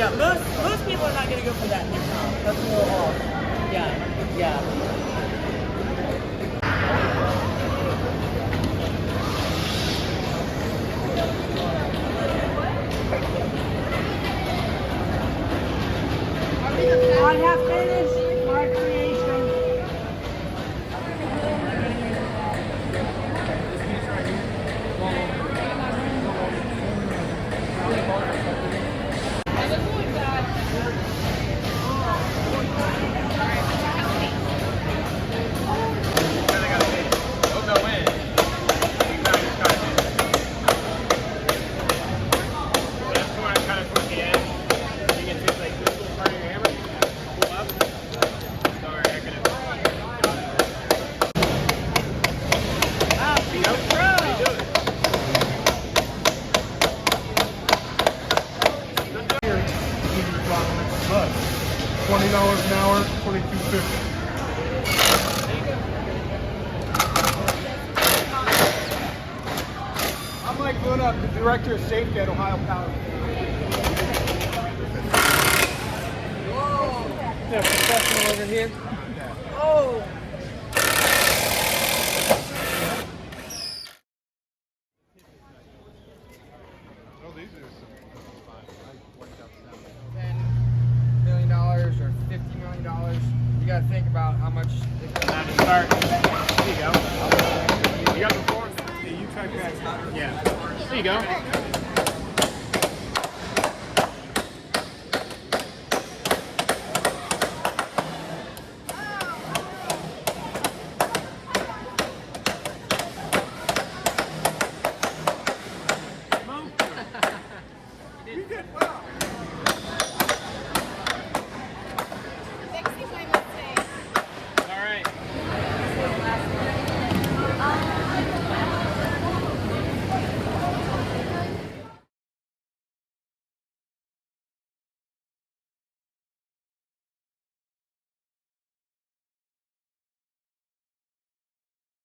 Yeah, most people are not going to go for that. That's a little off. Yeah, yeah. I have finished my creation. $20 an hour, $22.50. I'm Mike Luna, the Director of Safety at Ohio Power. Yeah, professional over here. Oh! $10 million or $50 million. You got to think about how much. Time to start. There you go. You got the form? Yeah, you check that. Yeah. There you go.